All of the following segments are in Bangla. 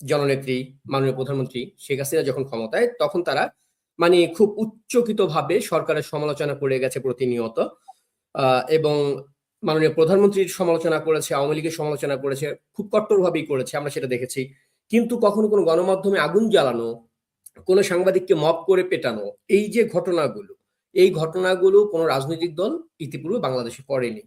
জননেত্রী মাননীয় প্রধানমন্ত্রী শেখ হাসিনা যখন ক্ষমতায়, তখন তারা মানে খুব উচ্চকিতভাবে সরকারের সমালোচনা করে গেছে প্রতিনিয়ত। এবং মাননীয় প্রধানমন্ত্রীর সমালোচনা করেছে, আওয়ামী লীগের সমালোচনা করেছে, খুব কট্টরভাবেই করেছে, আমরা সেটা দেখেছি। কিন্তু কখনো কোনো গণমাধ্যমে আগুন জ্বালানো, কোনো সাংবাদিককে মব করে পেটানো, এই যে ঘটনাগুলো, এই ঘটনাগুলো কোনো রাজনৈতিক দল ইতিপূর্বে বাংলাদেশে করেনি।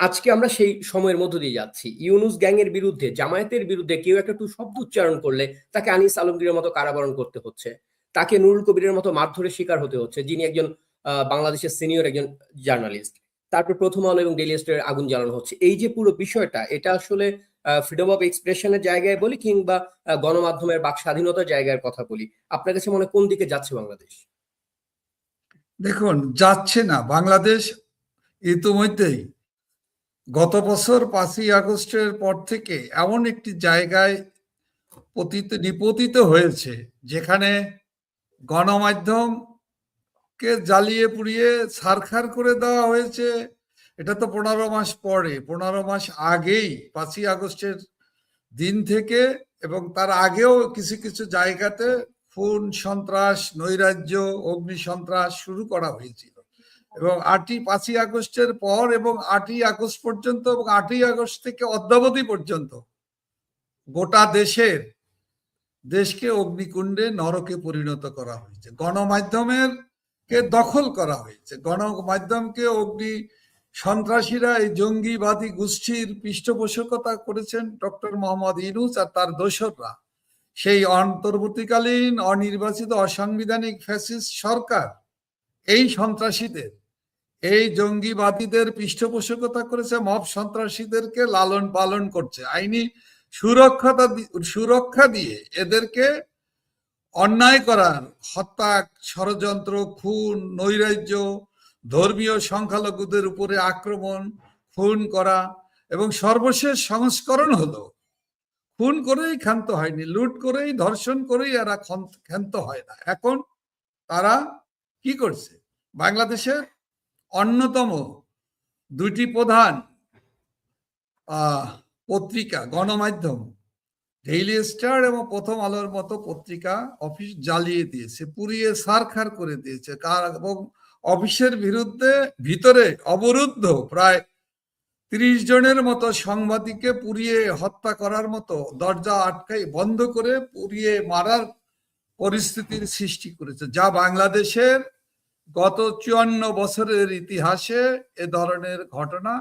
আজকে আমরা সেই সময়ের মধ্য দিয়ে যাচ্ছি। ইউনুস গ্যাং এর বিরুদ্ধে, জামায়াতের বিরুদ্ধে কেউ একটা টু শব্দ উচ্চারণ করলে তাকে আনিস আলমগীরের মতো কারাবরণ করতে হচ্ছে, তাকে নুরুল কবিরের মতো মারধরের শিকার হতে হচ্ছে, যিনি একজন বাংলাদেশের সিনিয়র একজন জার্নালিস্ট। তারপর প্রথম আলো এবং ডেইলি স্টারের আগুন জ্বালানো হচ্ছে। এই যে পুরো বিষয়টা, এটা আসলে ফ্রিডম অফ এক্সপ্রেশনের জায়গায় বলি কিংবা গণমাধ্যমের বাক স্বাধীনতার জায়গার কথা বলি, আপনার কাছে মনে কোন দিকে যাচ্ছে বাংলাদেশ? দেখুন, যাচ্ছে না বাংলাদেশ। ইতিমধ্যেই গত বছর 5ই আগস্টের পর থেকে এমন একটি জায়গায় নিপতিত হয়েছে যেখানে গণমাধ্যমকে জ্বালিয়ে পুড়িয়ে ছারখার করে দেওয়া হয়েছে। এটা তো 15 মাস পরে, 15 মাস আগেই 5ই আগস্টের দিন থেকে এবং তার আগেও কিছু কিছু জায়গাতে খুন, সন্ত্রাস, নৈরাজ্য, অগ্নি সন্ত্রাস শুরু করা হয়েছিল। এবং 5ই আগস্টের পর এবং 8ই আগস্ট পর্যন্ত এবং 8ই আগস্ট থেকে অদ্যাবধি পর্যন্ত গোটা দেশকে অগ্নিকুণ্ডে, নরকে পরিণত করা হয়েছে। গণমাধ্যমের কে দখল করা হয়েছে। গণমাধ্যমকে সন্ত্রাসীরা, এই জঙ্গিবাদী গোষ্ঠীর পৃষ্ঠপোষকতা করেছেন ডক্টর মোহাম্মদ ইউনূস আর তার দোসররা। সেই অন্তর্বর্তীকালীন অনির্বাচিত অসাংবিধানিক ফ্যাসিস্ট সরকার এই সন্ত্রাসীদের, এই জঙ্গিবাদীদের পৃষ্ঠপোষকতা করেছে, মব সন্ত্রাসীদেরকে লালন পালন করছে, আইনি সুরক্ষা দিয়ে এদেরকে অন্যায় করার, হত্যা, ষড়যন্ত্র, খুন, নৈরাজ্য, ধর্মীয় সংখ্যালঘুদের উপরে আক্রমণ, খুন করা এবং সর্বশেষ সংস্করণ হলো খুন করেই ক্ষান্ত হয়নি, লুট করেই, ধর্ষণ করেই এরা ক্ষান্ত হয় না। এখন তারা কি করছে? বাংলাদেশের অন্যতম দুটি প্রধান পত্রিকা, গণমাধ্যম, ডেইলি স্টার এবং প্রথম আলোর মতো পত্রিকা অফিস জ্বালিয়ে দিয়েছে, পুড়িয়ে ছারখার করে দিয়েছে। এবং অফিসের ভিতরে অবরুদ্ধ প্রায় 30 জনের মতো সাংবাদিককে পুড়িয়ে হত্যা করার মতো, দরজা আটকাই বন্ধ করে পুড়িয়ে মারার পরিস্থিতির সৃষ্টি করেছে, যা বাংলাদেশের গত 54 বছরের ইতিহাসে এ ধরনের ঘটনা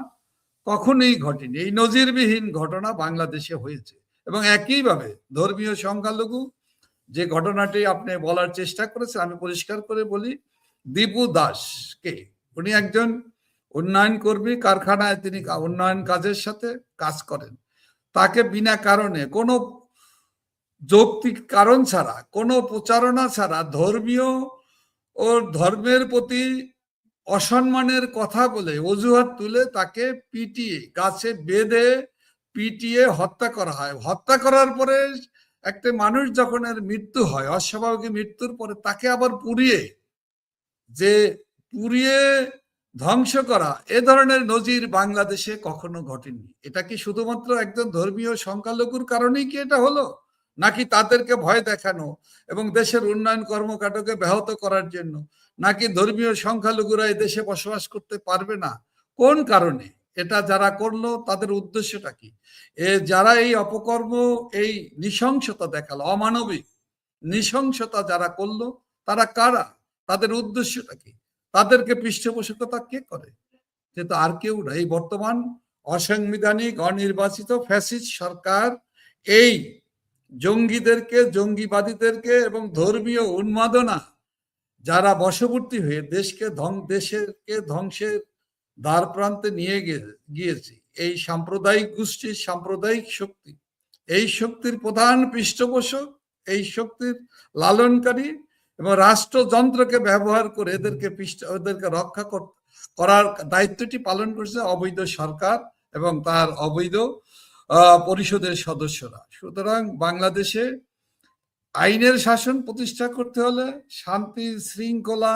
কখনোই ঘটেনি। এই নজিরবিহীন ঘটনা বাংলাদেশে হয়েছে। এবং একইভাবে ধর্মীয় সংখ্যালঘু যে ঘটনাটি আপনি বলার চেষ্টা করেছেন, আমি পরিষ্কার করে বলি, দীপু দাসকে, উনি একজন উন্নয়ন কর্মী, কারখানায় তিনি উন্নয়ন কাজের সাথে কাজ করেন, তাকে বিনা কারণে, কোনো যৌক্তিক কারণ ছাড়া, কোনো প্রচারণা ছাড়া, ধর্মের প্রতি অসম্মানের কথা বলে, অজুহাত তুলে তাকে পিটিয়ে, গাছে বেঁধে পিটিয়ে হত্যা করা হয়। হত্যা করার পরে একটা মানুষ যখন এর মৃত্যু হয়, অস্বাভাবিক মৃত্যুর পরে তাকে আবার পুড়িয়ে ধ্বংস করা, এ ধরনের নজির বাংলাদেশে কখনো ঘটেনি। এটা কি শুধুমাত্র একজন ধর্মীয় সংখ্যালঘুর কারণেই কি এটা হলো, নাকি তাদেরকে ভয় দেখানো এবং দেশের উন্নয়ন কর্মকাণ্ডকে ব্যাহত করার জন্য, নাকি ধর্মীয় সংখ্যালঘুরা এই দেশে বসবাস করতে পারবে না? কোন কারণে এটা যারা করলো, তাদের উদ্দেশ্যটা কি? যারা এই অপকর্ম, এই নৃশংসতা দেখালো, অমানবিক নৃশংসতা যারা করলো, তারা কারা? তাদের উদ্দেশ্যটা কি? তাদেরকে পৃষ্ঠপোষকতা কে করে? যেহেতু আর কেউ না, এই বর্তমান অসাংবিধানিক অনির্বাচিত ফ্যাসিস্ট সরকার এই জঙ্গিবাদীদেরকে এবং ধর্মীয় উন্মাদনা যারা বশবর্তী হয়ে দেশকে ধ্বংসের দ্বার প্রান্তে নিয়ে গিয়েছে, এই সাম্প্রদায়িক গোষ্ঠী, সাম্প্রদায়িক শক্তি, এই শক্তির প্রধান পৃষ্ঠপোষক, এই শক্তির লালনকারী এবং রাষ্ট্রযন্ত্রকে ব্যবহার করে ওদেরকে রক্ষা করার দায়িত্বটি পালন করছে অবৈধ সরকার এবং তার অবৈধ পরিষদের সদস্যরা। সুতরাং বাংলাদেশে আইনের শাসন প্রতিষ্ঠা করতে হলে, শান্তি শৃঙ্খলা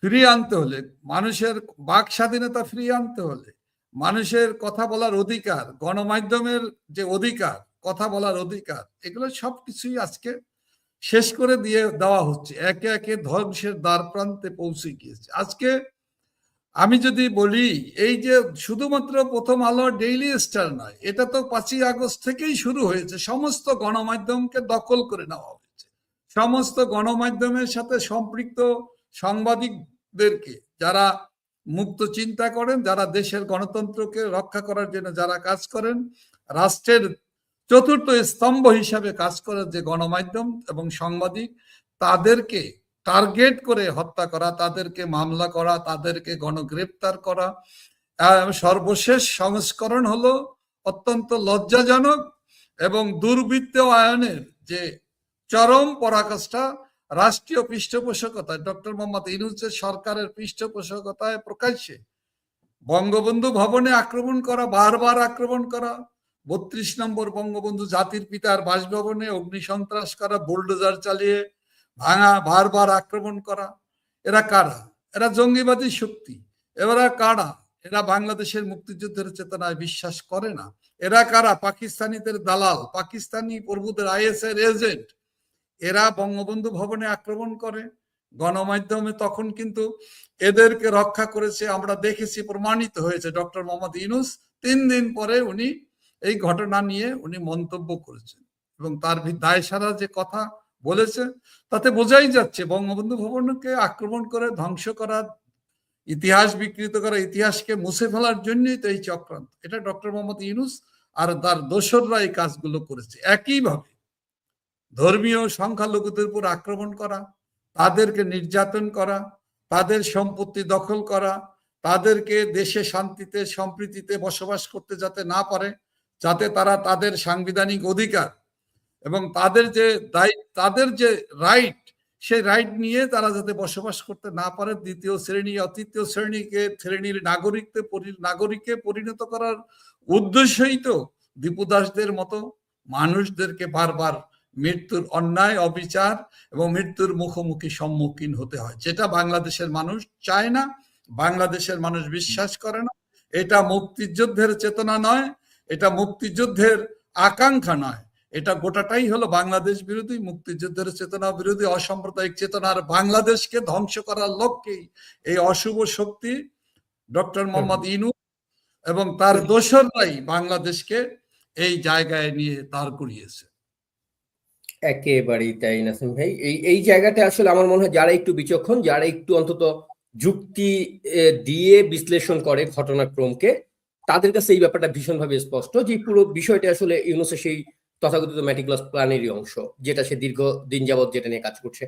ফিরিয়ে আনতে হলে, মানুষের বাক স্বাধীনতা ফিরিয়ে আনতে হলে, মানুষের কথা বলার অধিকার, গণমাধ্যমের যে অধিকার, কথা বলার অধিকার, এগুলো সবকিছুই আজকে শেষ করে দিয়ে দেওয়া হচ্ছে, একে একে ধ্বংসের দ্বার প্রান্তে পৌঁছে গিয়েছে। আজকে আমি যদি বলি, এই যে শুধুমাত্র প্রথম আলো, ডেইলি স্টার নয়, এটা তো 5ই আগস্ট থেকেই শুরু হয়েছে। সমস্ত গণমাধ্যমকে দখল করে নেওয়া হয়েছে। সমস্ত গণমাধ্যমের সাথে সম্পৃক্ত সাংবাদিকদেরকে, যারা মুক্ত চিন্তা করেন, যারা দেশের গণতন্ত্রকে রক্ষা করার জন্য যারা কাজ করেন, রাষ্ট্রের চতুর্থ স্তম্ভ হিসাবে কাজ করার যে গণমাধ্যম এবং সাংবাদিক, তাদেরকে টার্গেট করে হত্যা করা, তাদেরকে মামলা করা, তাদেরকে গণগ্রেপ্তার করা। সর্বশেষ সংস্করণ হলো অত্যন্ত লজ্জাজনক এবং দুর্বৃত্তায়নের যে চরম পরাকাষ্ঠা, রাষ্ট্রীয় পৃষ্ঠপোষকতায়, ডক্টর মোহাম্মদ ইউনূসের সরকারের পৃষ্ঠপোষকতায় প্রকাশ্যে বঙ্গবন্ধু ভবনে আক্রমণ করা, বারবার আক্রমণ করা, 32 নম্বর বঙ্গবন্ধু জাতির পিতার বাসভবনে অগ্নিসন্ত্রাস করা, বুলডোজার চালিয়ে ভাঙা, বারবার আক্রমণ করা। এরা কারা? এরা জঙ্গিবাদী শক্তি। এরা কারা? এরা বাংলাদেশের মুক্তিযুদ্ধের চেতনায় বিশ্বাস করে না। এরা কারা? পাকিস্তানিদের দালাল, পাকিস্তানি প্রভুদের আইএসের এজেন্ট। এরা বঙ্গবন্ধু ভবনে আক্রমণ করে। গণমাধ্যমে তখন কিন্তু এদেরকে রক্ষা করেছে, আমরা দেখেছি, প্রমাণিত হয়েছে। ডক্টর মোহাম্মদ ইউনূস 3 দিন পরে উনি এই ঘটনা নিয়ে উনি মন্তব্য করেছেন এবং তার দায়সারা যে কথা বলেছে, তাতে বোঝাই যাচ্ছে বঙ্গবন্ধু ভবনকে আক্রমণ করে ধ্বংস করা, ইতিহাস বিকৃত করা, ইতিহাসকে মুছে ফেলার জন্যই তো এই চক্রান্ত। এটা ডক্টর মোহাম্মদ ইউনূস আর তার দোসররা এই কাজগুলো করেছে। একইভাবে ধর্মীয় সংখ্যালঘুদের উপর আক্রমণ করা, তাদেরকে নির্যাতন করা, তাদের সম্পত্তি দখল করা, তাদেরকে দেশে শান্তিতে সম্প্রীতিতে বসবাস করতে যাতে না পারে, যাতে তারা তাদের সাংবিধানিক অধিকার এবং তাদের যে রাইট, সেই রাইট নিয়ে তারা যাতে বসবাস করতে না পারে, দ্বিতীয় শ্রেণী তৃতীয় শ্রেণীর নাগরিকে পরিণত করার উদ্দেশ্যই তো দীপু দাসদের মতো মানুষদেরকে বারবার মৃত্যুর অন্যায়, অবিচার এবং মৃত্যুর মুখোমুখি সম্মুখীন হতে হয়, যেটা বাংলাদেশের মানুষ চায় না, বাংলাদেশের মানুষ বিশ্বাস করে না। এটা মুক্তিযুদ্ধের চেতনা নয়, এটা মুক্তিযুদ্ধের আকাঙ্ক্ষা নয়, এটা গোটাটাই হলো বাংলাদেশ বিরোধী, মুক্তিযুদ্ধের চেতনা বিরোধী, অসাম্প্রদায়িক চেতনার বাংলাদেশকে ধ্বংস করার লক্ষ্যেই এই অশুভ শক্তি ডক্টর মোহাম্মদ ইউনূস এবং তার দোসররাই বাংলাদেশকে এই জায়গায় নিয়ে দাঁড় করিয়েছে। একেবারেই তাই নাসিম ভাই। এই জায়গাটা আসলে আমার মনে হয় যারা একটু বিচক্ষণ, যারা একটু অন্তত যুক্তি দিয়ে বিশ্লেষণ করে ঘটনাক্রমকে, তাদের কাছে এই ব্যাপারটা ভীষণভাবে স্পষ্ট যে পুরো বিষয়টা আসলে ইউনূসের সেই তথাকথিত মেটিকুলাস প্ল্যানেরই অংশ, যেটা সে দীর্ঘদিন যাবৎ যেটা নিয়ে কাজ করছে।